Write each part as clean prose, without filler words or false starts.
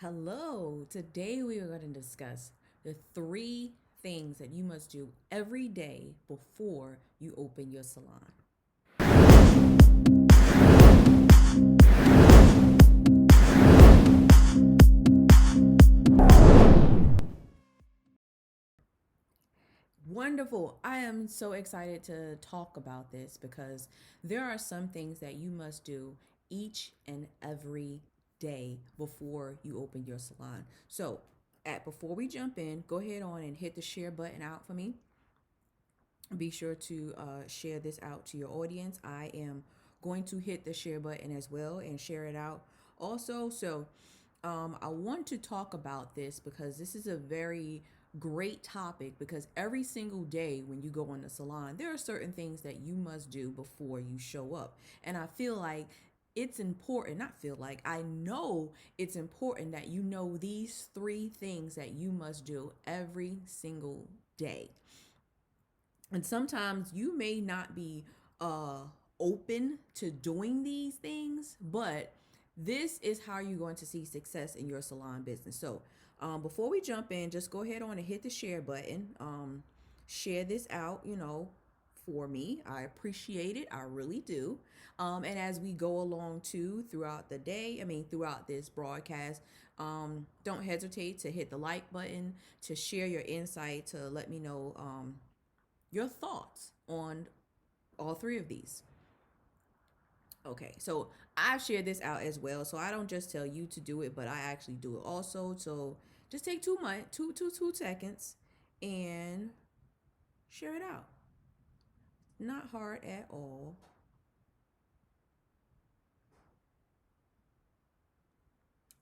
Hello. Today we are going to discuss the three things that you must do every day before you open your salon. Wonderful. I am so excited to talk about this because there are some things that you must do each and every day before you open your salon. So, before we jump in, go ahead on and hit the share button out for me. Be sure to share this out to your audience. I am going to hit the share button as well and share it out also. I want to talk about this because this is a very great topic because every single day when you go in the salon, there are certain things that you must do before you show up. And I feel like it's important, not feel like, I know it's important that you know these three things that you must do every single day. And sometimes you may not be uh open to doing these things, but this is how you're going to see success in your salon business. Before we jump in, just go ahead on and hit the share button. Share this out, for me. I appreciate it. I really do. And as we go along too throughout the day, throughout this broadcast, don't hesitate to hit the like button, to share your insight, to let me know your thoughts on all three of these. Okay, so I've shared this out as well. So I don't just tell you to do it, but I actually do it also. So just take 2 seconds and share it out. Not hard at all.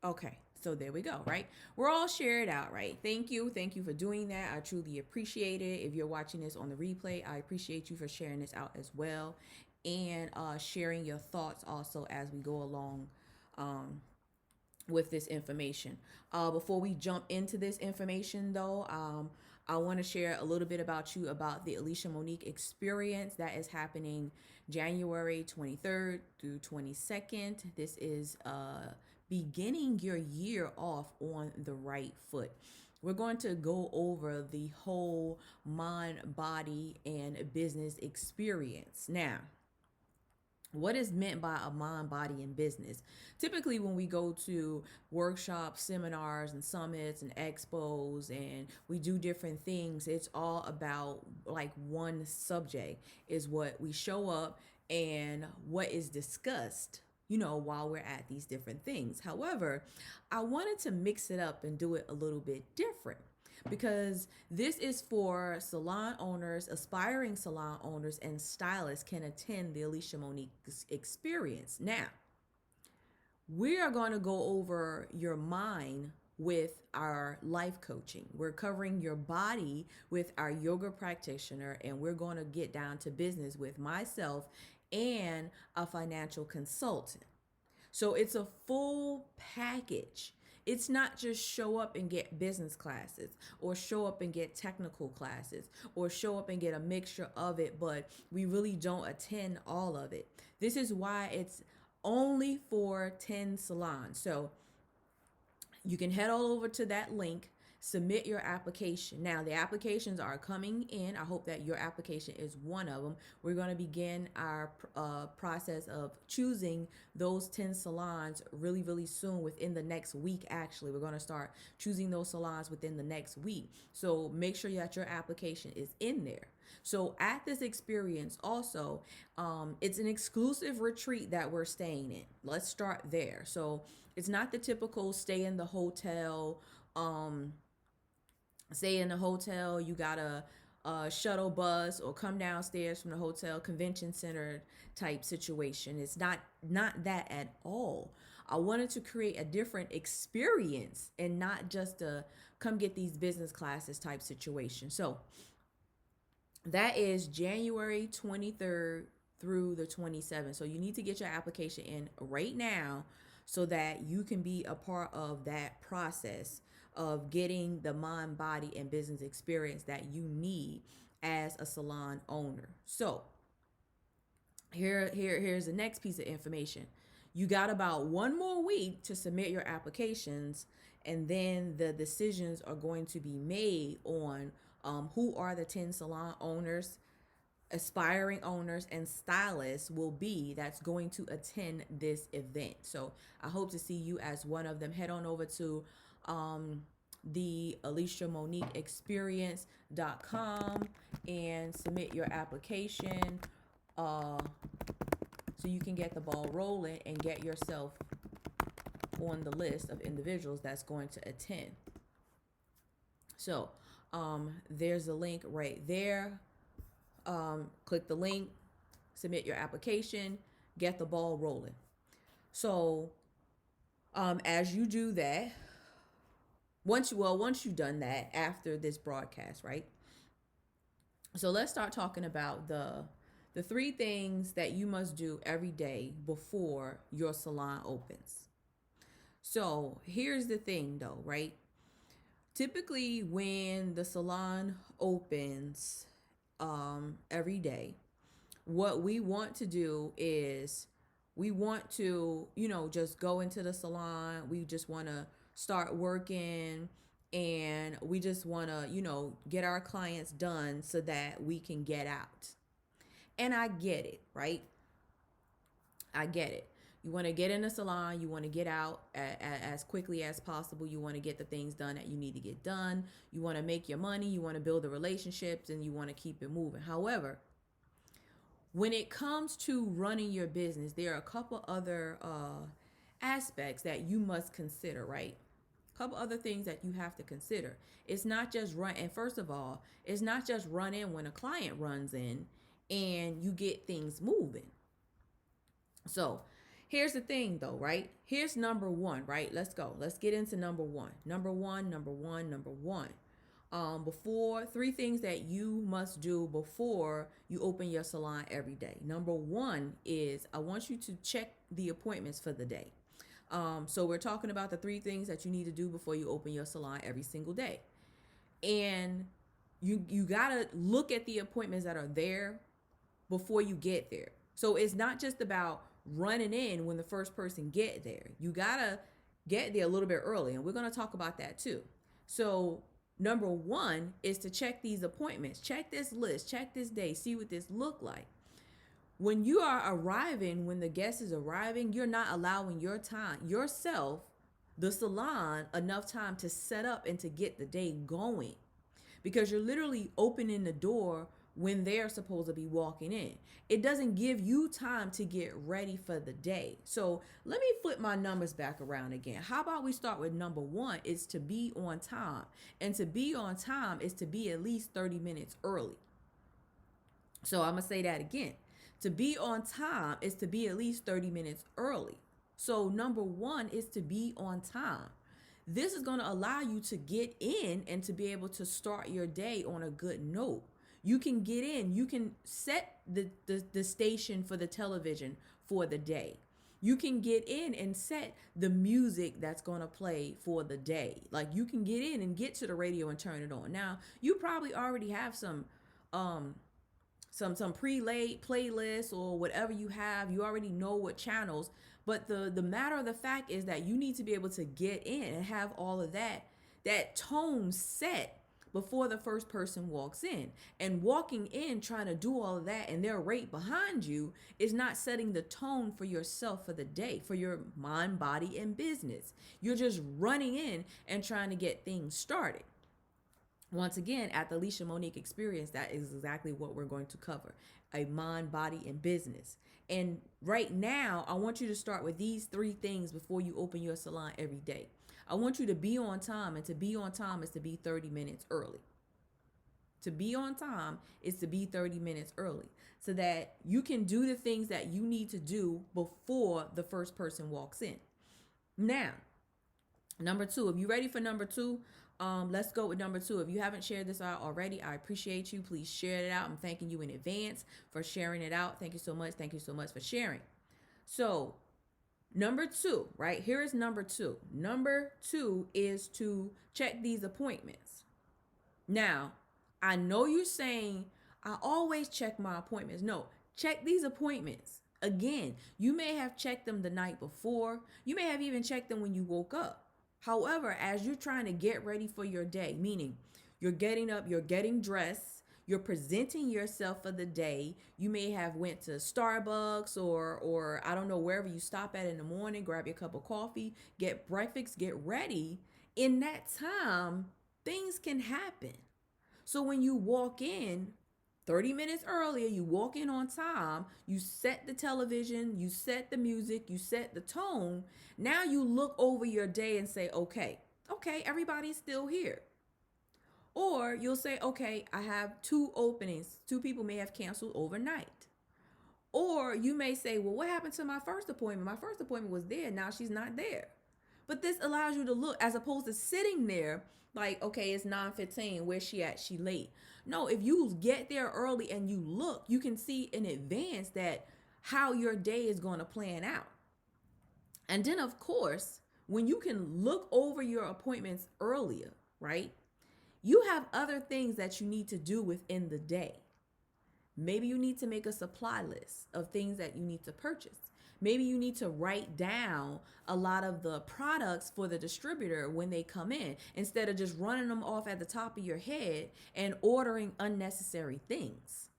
Okay, so there we go, right? We're all shared out, right? Thank you. Thank you for doing that. I truly appreciate it. If you're watching this on the replay, I appreciate you for sharing this out as well and sharing your thoughts also as we go along um, with this information. Before we jump into this information, though, I want to share a little bit about you about the Alicia Monique experience that is happening January 23rd through 22nd. This is beginning your year off on the right foot. We're going to go over the whole mind, body, and business experience. Now, what is meant by a mind, body, and business? Typically, when we go to workshops, seminars, and summits and expos, and we do different things, it's all about like one subject is what we show up and what is discussed, while we're at these different things. However, I wanted to mix it up and do it a little bit different because this is for salon owners, aspiring salon owners, and stylists can attend the Alicia Monique experience. Now, we are going to go over your mind with our life coaching. We're covering your body with our yoga practitioner, and we're going to get down to business with myself and a financial consultant. So it's a full package. It's not just show up and get business classes or show up and get technical classes or show up and get a mixture of it, but we really don't attend all of it. This is why it's only for 10 salons. So you can head all over to that link, submit your application. Now, the applications are coming in. I hope that your application is one of them. We're going to begin our process of choosing those 10 salons really, really soon, within the next week. Actually, we're going to start choosing those salons within the next week. So make sure that your application is in there. So at this experience also, it's an exclusive retreat that we're staying in. Let's start there. So it's not the typical stay in the hotel. Stay in the hotel. You got a shuttle bus or come downstairs from the hotel convention center type situation. It's not that at all. I wanted to create a different experience and not just a come get these business classes type situation. So that is January 23rd through the 27th. So you need to get your application in right now so that you can be a part of that process of getting the mind, body, and business experience that you need as a salon owner. So here's the next piece of information. You got about 1 more week to submit your applications, and then the decisions are going to be made on who are the 10 salon owners, aspiring owners, and stylists will be that's going to attend this event. So I hope to see you as one of them. Head on over to the Alicia Monique Experience.com and submit your application uh, so you can get the ball rolling and get yourself on the list of individuals that's going to attend. So there's a link right there. Click the link, submit your application, get the ball rolling. So as you do that, once you've done that after this broadcast, right? So let's start talking about the 3 things that you must do every day before your salon opens. So here's the thing though, right? Typically when the salon opens every day, what we want to do is we want to, just go into the salon. We just want to start working, and we just want to, get our clients done so that we can get out. And I get it, right? I get it. You want to get in the salon, you want to get out as quickly as possible. You want to get the things done that you need to get done. You want to make your money, you want to build the relationships, and you want to keep it moving. However, when it comes to running your business, there are a couple other aspects that you must consider, right? A couple other things that you have to consider. It's not just run, and first of all, it's not just run in when a client runs in and you get things moving. So here's the thing though, right? Here's number one, right? Let's go. Let's get into number one. Number one. Before 3 things that you must do before you open your salon every day. Number one is I want you to check the appointments for the day. So we're talking about the 3 things that you need to do before you open your salon every single day. And you gotta look at the appointments that are there before you get there. So it's not just about running in when the first person get there. You gotta get there a little bit early, and we're gonna talk about that too. So number one is to check these appointments, check this list, check this day, see what this look like. When you are arriving, when the guest is arriving, you're not allowing yourself, the salon, enough time to set up and to get the day going, because you're literally opening the door when they're supposed to be walking in. It doesn't give you time to get ready for the day. So let me flip my numbers back around again. How about we start with number one is to be on time. And to be on time is to be at least 30 minutes early. So I'm going to say that again. To be on time is to be at least 30 minutes early. So number one is to be on time. This is going to allow you to get in and to be able to start your day on a good note. You can get in, you can set the station for the television for the day. You can get in and set the music that's going to play for the day. Like you can get in and get to the radio and turn it on. Now, you probably already have some pre-laid playlists or whatever you have. You already know what channels, but the matter of the fact is that you need to be able to get in and have all of that tone set before the first person walks in. And walking in trying to do all of that and they're right behind you is not setting the tone for yourself for the day, for your mind, body, and business. You're just running in and trying to get things started. Once again, at the Alicia Monique Experience, that is exactly what we're going to cover: a mind, body, and business. And right now, I want you to start with these 3 things before you open your salon every day. I want you to be on time, and to be on time is to be 30 minutes early. To be on time is to be 30 minutes early so that you can do the things that you need to do before the first person walks in. Now, number 2, if you're ready for number 2, let's go with number 2. If you haven't shared this out already, I appreciate you. Please share it out. I'm thanking you in advance for sharing it out. Thank you so much. Thank you so much for sharing. So number 2, right? Here is number 2. Number 2 is to check these appointments. Now, I know you're saying, I always check my appointments. No, check these appointments. Again, you may have checked them the night before. You may have even checked them when you woke up. However, as you're trying to get ready for your day, meaning you're getting up, you're getting dressed, you're presenting yourself for the day. You may have went to Starbucks or I don't know, wherever you stop at in the morning, grab your cup of coffee, get breakfast, get ready. In that time, things can happen. So when you walk in 30 minutes earlier, you walk in on time, you set the television, you set the music, you set the tone. Now you look over your day and say, okay, everybody's still here. Or you'll say, okay, I have two openings. Two people may have canceled overnight. Or you may say, well, what happened to my first appointment? My first appointment was there. Now she's not there. But this allows you to look as opposed to sitting there like, okay, it's 9:15. Where's she at? She late. No, if you get there early and you look, you can see in advance that how your day is going to plan out. And then, of course, when you can look over your appointments earlier, right? You have other things that you need to do within the day. Maybe you need to make a supply list of things that you need to purchase. Maybe you need to write down a lot of the products for the distributor when they come in instead of just running them off at the top of your head and ordering unnecessary things.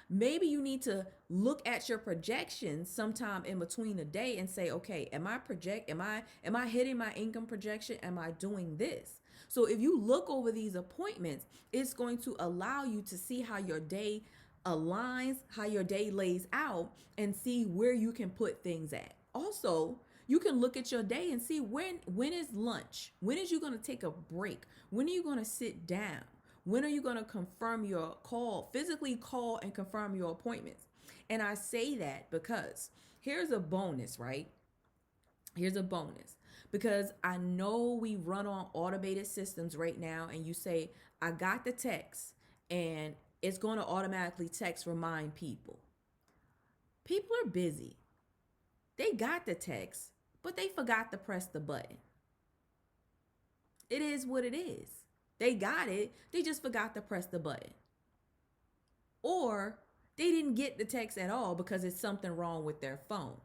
Maybe you need to look at your projections sometime in between the day and say, okay, am I hitting my income projection? Am I doing this? So if you look over these appointments, it's going to allow you to see how your day aligns, how your day lays out, and see where you can put things at. Also, you can look at your day and see when is lunch? When is you going to take a break? When are you going to sit down? When are you going to confirm your call, physically call and confirm your appointments? And I say that because here's a bonus, right? Here's a bonus. Because I know we run on automated systems right now, and you say, I got the text, and it's going to automatically text remind people. People are busy. They got the text, but they forgot to press the button. It is what it is. They got it, they just forgot to press the button. Or they didn't get the text at all because it's something wrong with their phone.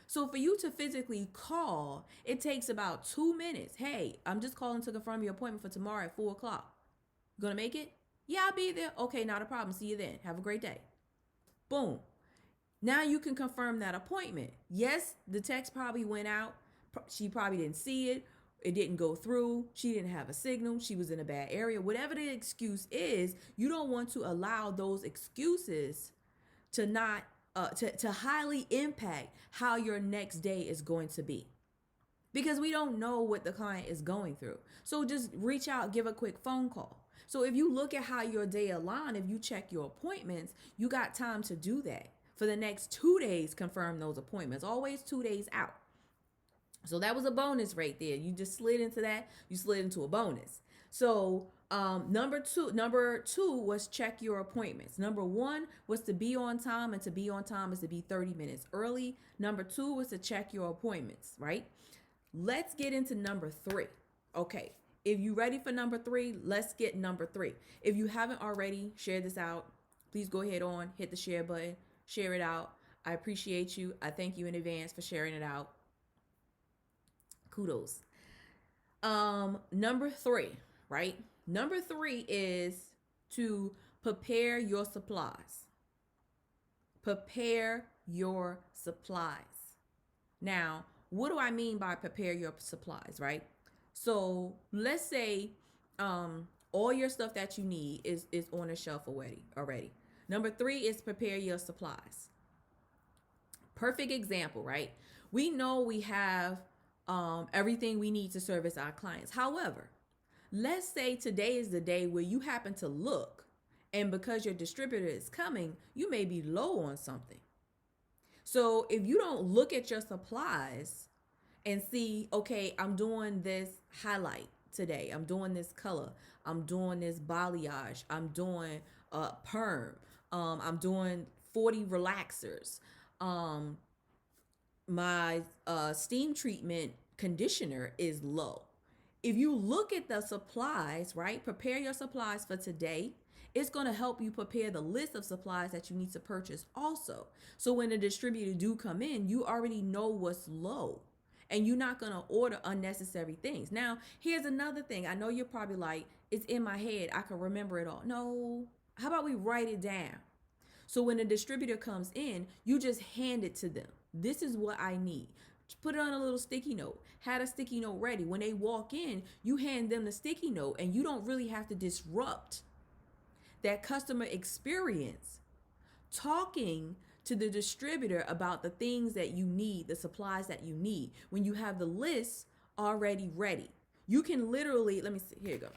So for you to physically call, it takes about 2 minutes. Hey, I'm just calling to confirm your appointment for tomorrow at 4 o'clock. You gonna make it? Yeah, I'll be there. Okay, not a problem. See you then. Have a great day. Boom. Now you can confirm that appointment. Yes, the text probably went out. She probably didn't see it. It didn't go through. She didn't have a signal. She was in a bad area. Whatever the excuse is, you don't want to allow those excuses to not to highly impact how your next day is going to be, because we don't know what the client is going through. So just reach out, give a quick phone call. So if you look at how your day align, if you check your appointments, you got time to do that. For the next 2 days, confirm those appointments. Always 2 days out. So that was a bonus right there. You just slid into that. You slid into a bonus. So number two was check your appointments. Number one was to be on time, and to be on time is to be 30 minutes early. Number two was to check your appointments, right? Let's get into number three. Okay, if you're ready for number three, let's get number three. If you haven't already, share this out. Please go ahead on, hit the share button, share it out. I appreciate you. I thank you in advance for sharing it out. Kudos. Number three, right? Number three is to prepare your supplies. Prepare your supplies. Now, what do I mean by prepare your supplies, right? So let's say all your stuff that you need is on a shelf already. Number three is prepare your supplies. Perfect example, right? We know we have everything we need to service our clients. However, let's say today is the day where you happen to look, and because your distributor is coming, you may be low on something. So if you don't look at your supplies and see, okay, I'm doing this highlight today, I'm doing this color, I'm doing this balayage, I'm doing perm, I'm doing 40 relaxers, my steam treatment conditioner is low. If you look at the supplies, right, prepare your supplies for today It's going to help you prepare the list of supplies that you need to purchase also. So when the distributor do come in, you already know what's low and you're not going to order unnecessary things. Now, here's another thing. I know you're probably like, it's in my head. I can remember it all. No. How about we write it down? So when the distributor comes in, you just hand it to them. This is what I need. Put it on a little sticky note. Had a sticky note ready. When they walk in, you hand them the sticky note and you don't really have to disrupt that customer experience talking to the distributor about the things that you need, the supplies that you need. When you have the list already ready, you can literally, let me see, here you go.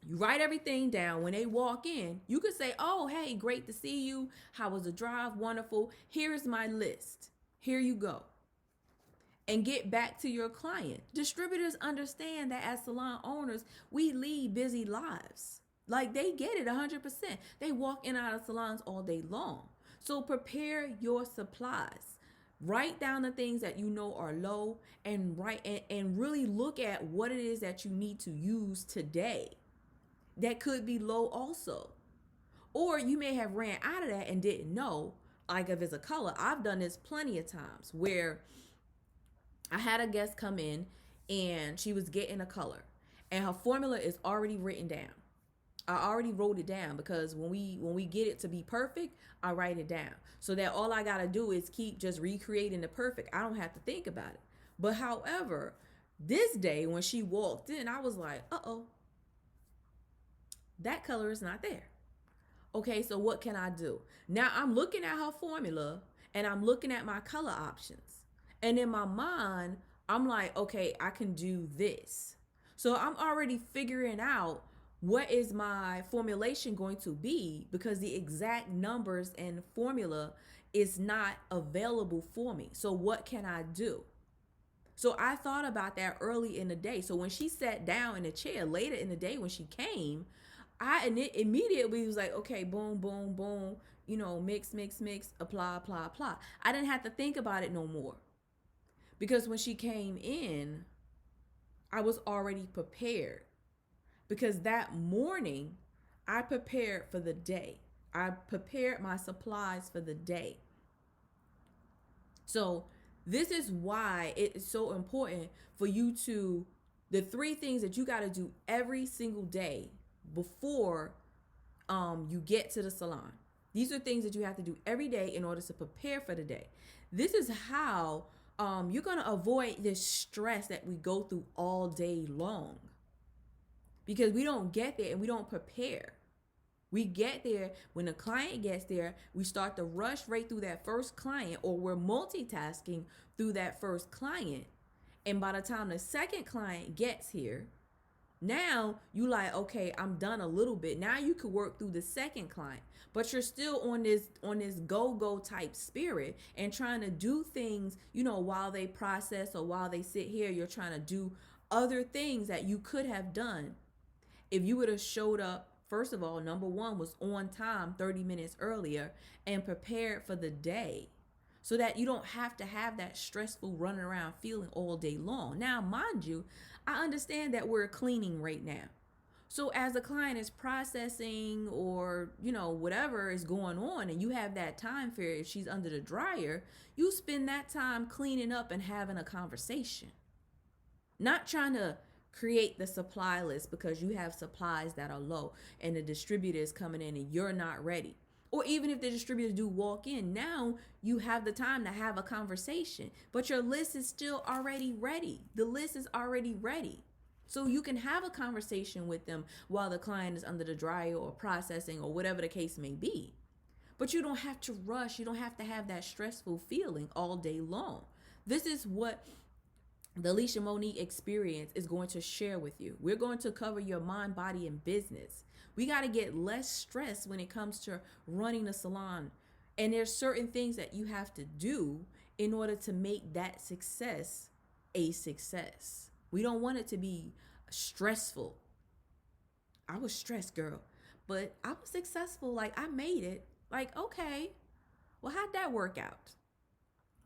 You write everything down. When they walk in, you could say, oh, hey, great to see you. How was the drive? Wonderful. Here's my list. Here you go. And get back to your client. Distributors understand that as salon owners, we lead busy lives. Like they get it 100%. They walk in and out of salons all day long. So prepare your supplies. Write down the things that you know are low and and really look at what it is that you need to use today. That could be low also. Or you may have ran out of that and didn't know. Like if it's a color, I've done this plenty of times where I had a guest come in and she was getting a color and her formula is already written down. I already wrote it down because when we get it to be perfect, I write it down. So that all I got to do is keep just recreating the perfect. I don't have to think about it. But however, this day when she walked in, I was like, uh-oh, that color is not there. Okay, so what can I do? Now I'm looking at her formula and I'm looking at my color options. And in my mind, I'm like, okay, I can do this. So I'm already figuring out what is my formulation going to be because the exact numbers and formula is not available for me. So what can I do? So I thought about that early in the day. So when she sat down in the chair later in the day when she came, I immediately was like, okay, boom, boom, boom, mix, mix, mix, apply, apply, apply. I didn't have to think about it no more. Because when she came in, I was already prepared. Because that morning, I prepared for the day. I prepared my supplies for the day. So this is why it is so important for you to, the 3 things that you got to do every single day before you get to the salon. These are things that you have to do every day in order to prepare for the day. This is how you're going to avoid this stress that we go through all day long. Because we don't get there and we don't prepare. We get there, when the client gets there, we start to rush right through that first client, or we're multitasking through that first client. And by the time the second client gets here, now you like, okay, I'm done a little bit. Now you could work through the second client, but you're still on this go type spirit and trying to do things, while they process or while they sit here, you're trying to do other things that you could have done if you would have showed up. First of all, number 1 was on time 30 minutes earlier and prepared for the day so that you don't have to have that stressful running around feeling all day long. Now, mind you, I understand that we're cleaning right now. So as a client is processing or, whatever is going on and you have that time for if she's under the dryer, you spend that time cleaning up and having a conversation. Not trying to create the supply list because you have supplies that are low and the distributor is coming in and you're not ready. Or even if the distributors do walk in, now you have the time to have a conversation, but your list is still already ready. The list is already ready. So you can have a conversation with them while the client is under the dryer or processing or whatever the case may be. But you don't have to rush. You don't have to have that stressful feeling all day long. This is what the Alicia Monique experience is going to share with you. We're going to cover your mind, body, and business. We got to get less stress when it comes to running a salon. And there's certain things that you have to do in order to make that success a success. We don't want it to be stressful. I was stressed, girl, but I was successful. Like, I made it. Like, okay, well, how'd that work out?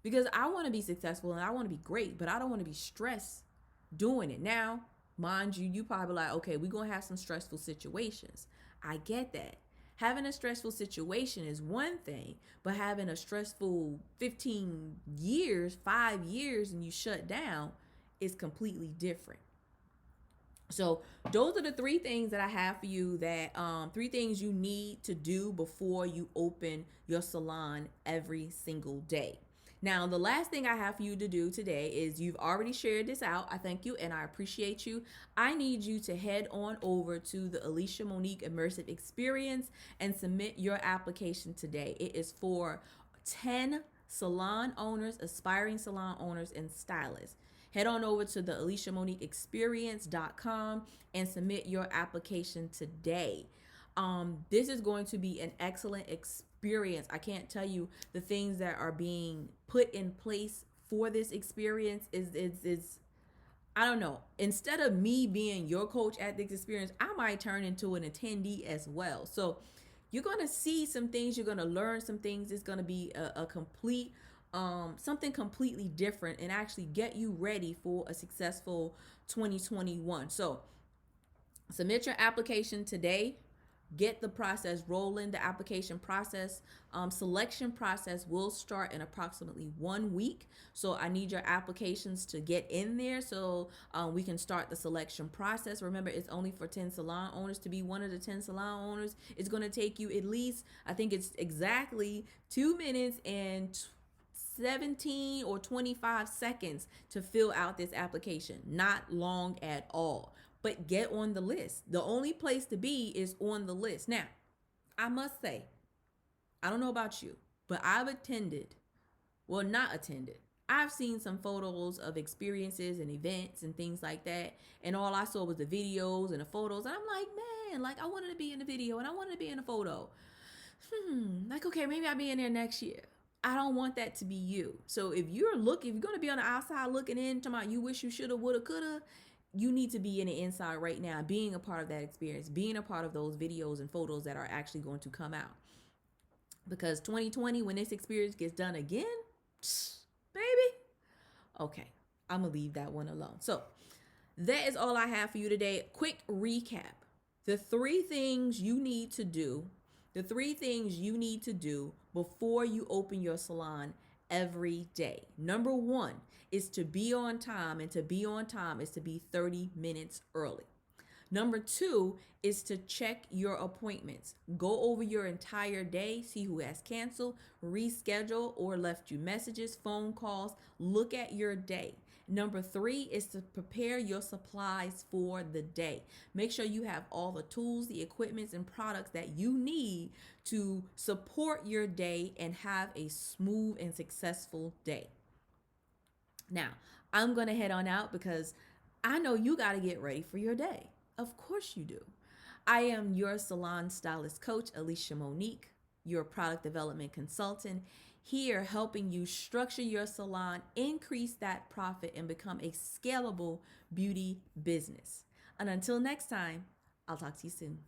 Because I want to be successful and I want to be great, but I don't want to be stressed doing it. Now, mind you, you probably like, okay, we're going to have some stressful situations. I get that. Having a stressful situation is one thing, but having a stressful 15 years, 5 years, and you shut down is completely different. So those are the three things that I have for you, that three things you need to do before you open your salon every single day. Now, the last thing I have for you to do today is, you've already shared this out. I thank you and I appreciate you. I need you to head on over to the Alicia Monique Immersive Experience and submit your application today. It is for 10 salon owners, aspiring salon owners, and stylists. Head on over to the AliciaMoniqueExperience.com and submit your application today. This is going to be an excellent experience. I can't tell you the things that are being put in place for this experience is I don't know. Instead of me being your coach at this experience, I might turn into an attendee as well. So you're going to see some things, you're going to learn some things. It's going to be a complete something completely different, and actually get you ready for a successful 2021. So submit your application today. Get the process rolling. The application process, selection process will start in approximately 1 week. So I need your applications to get in there so we can start the selection process. Remember, it's only for 10 salon owners. To be one of the 10 salon owners, it's going to take you at least, I think it's exactly 2 minutes and 17 or 25 seconds to fill out this application. Not long at all. But get on the list. The only place to be is on the list. Now, I must say, I don't know about you, but I've attended, well, not attended. I've seen some photos of experiences and events and things like that. And all I saw was the videos and the photos. And I'm like, man, like, I wanted to be in the video and I wanted to be in the photo. Like, okay, maybe I'll be in there next year. I don't want that to be you. So if you're going to be on the outside looking in, talking about you wish you shoulda, woulda, coulda, you need to be in the inside right now, being a part of that experience, being a part of those videos and photos that are actually going to come out. Because 2020, when this experience gets done again, baby, okay, I'm going to leave that one alone. So that is all I have for you today. Quick recap. The three things you need to do before you open your salon every day. Number one is to be on time, and to be on time is to be 30 minutes early. Number two is to check your appointments. Go over your entire day, see who has canceled, reschedule, or left you messages, phone calls. Look at your day. Number three is to prepare your supplies for the day. Make sure you have all the tools, the equipments, and products that you need to support your day and have a smooth and successful day. Now, I'm going to head on out because I know you got to get ready for your day. Of course you do. I am your salon stylist coach, Alicia Monique, your product development consultant, here helping you structure your salon, increase that profit, and become a scalable beauty business. And until next time, I'll talk to you soon.